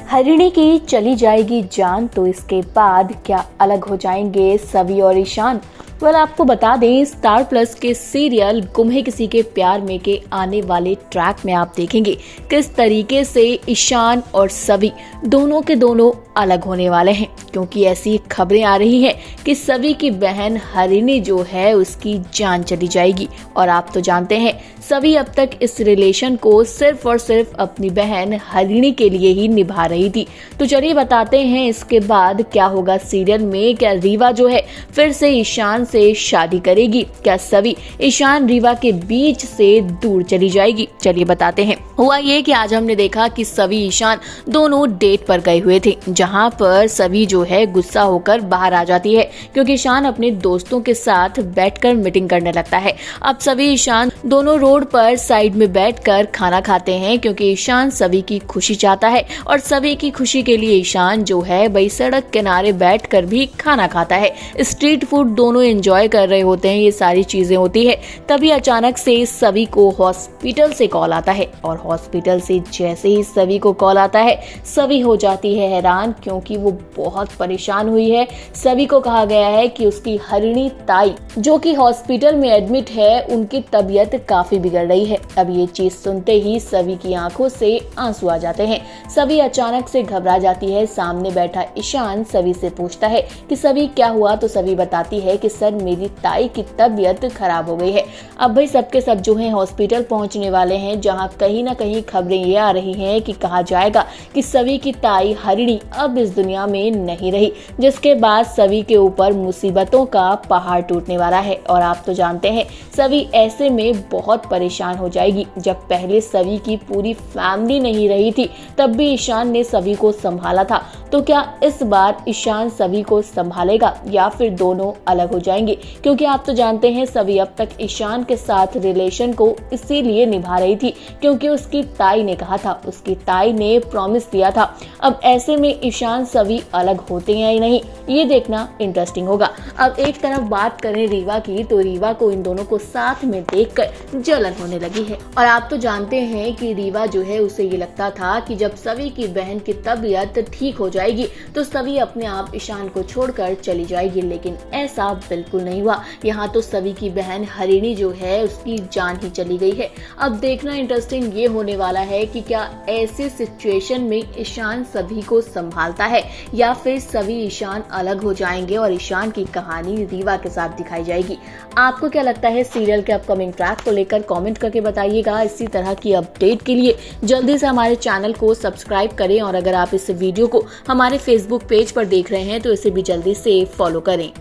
हरिणी की चली जाएगी जान तो इसके बाद क्या अलग हो जाएंगे सवी और ईशान। आपको बता दें, स्टार प्लस के सीरियल गुम है किसी के प्यार में के आने वाले ट्रैक में आप देखेंगे किस तरीके से ईशान और सवी दोनों के दोनों अलग होने वाले हैं, क्योंकि ऐसी खबरें आ रही हैं कि सवी की बहन हरिणी जो है उसकी जान चली जाएगी। और आप तो जानते हैं सवी अब तक इस रिलेशन को सिर्फ और सिर्फ अपनी बहन हरिणी के लिए ही निभा रही थी। तो चलिए बताते हैं इसके बाद क्या होगा सीरियल में। क्या रीवा जो है फिर से ईशान से शादी करेगी? क्या सवी ईशान रीवा के बीच से दूर चली जाएगी? चलिए बताते हैं। हुआ ये कि आज हमने देखा कि सवी ईशान दोनों डेट पर गए हुए थे, जहां पर सवी जो है गुस्सा होकर बाहर आ जाती है क्योंकि ईशान अपने दोस्तों के साथ बैठकर मीटिंग करने लगता है। अब सवी ईशान दोनों रोड पर साइड में बैठकर खाना खाते हैं क्योंकि ईशान सवी की खुशी चाहता है और सवी की खुशी के लिए ईशान जो है भाई सड़क किनारे बैठकर भी खाना खाता है। स्ट्रीट फूड दोनों एंजॉय कर रहे होते हैं, ये सारी चीजें होती है। तभी अचानक से सवी को हॉस्पिटल से कॉल आता है और हॉस्पिटल से जैसे ही सवी को कॉल आता है सवी हो जाती है हैरान, क्योंकि वो बहुत परेशान हुई है। सवी को कहा गया है कि उसकी हरिणी ताई जो कि हॉस्पिटल में एडमिट है, उनकी तबीयत काफी बिगड़ रही है। अब ये चीज सुनते ही सवी की आंखों से आंसू आ जाते हैं। सवी अचानक से घबरा जाती है। सामने बैठा ईशान सवी से पूछता है कि सवी क्या हुआ, तो सवी बताती है कि सर मेरी ताई की तबीयत खराब हो गई है। अब भाई सबके सब जो है हॉस्पिटल पहुंचने वाले हैं, जहां कहीं ना कहीं खबरें ये आ रही हैं कि कहा जाएगा कि सवी की ताई हरिणी अब इस दुनिया में नहीं रही, जिसके बाद सवी के ऊपर मुसीबतों का पहाड़ टूटने वाला है। और आप तो जानते हैं सवी ऐसे में बहुत परेशान हो जाएगी। जब पहले सवी की पूरी फैमिली नहीं रही थी तब भी ईशान ने सवी को संभाला था, तो क्या इस बार ईशान सवी को संभालेगा या फिर दोनों अलग हो जाएंगे? क्योंकि आप तो जानते हैं सवी अब तक ईशान के साथ रिलेशन को इसीलिए निभा रही थी क्योंकि उसकी ताई ने कहा था, उसकी ताई ने प्रॉमिस दिया था। अब ऐसे में ईशान सवी अलग होते हैं या नहीं, ये देखना इंटरेस्टिंग होगा। अब एक तरफ बात करें रीवा की, तो रीवा को इन दोनों को साथ में देखकर जलन होने लगी है। और आप तो जानते हैं कि रीवा जो है उसे ये लगता था कि जब सवी की बहन की तबीयत ठीक हो जाएगी तो सवी अपने आप ईशान को छोड़कर चली जाएगी, लेकिन ऐसा बिल्कुल नहीं हुआ। यहाँ तो सवी की बहन हरिणी जो है उसकी जान ही चली गई है। अब देखना इंटरेस्टिंग ये होने वाला है कि क्या ऐसे सिचुएशन में ईशान सभी को संभालता है या फिर सभी ईशान अलग हो जाएंगे और ईशान की कहानी रीवा के साथ दिखाई जाएगी। आपको क्या लगता है सीरियल के अपकमिंग ट्रैक को लेकर कमेंट करके बताइएगा। इसी तरह की अपडेट के लिए जल्दी से हमारे चैनल को सब्सक्राइब करें और अगर आप इस वीडियो को हमारे फेसबुक पेज पर देख रहे हैं तो इसे भी जल्दी से फॉलो करें।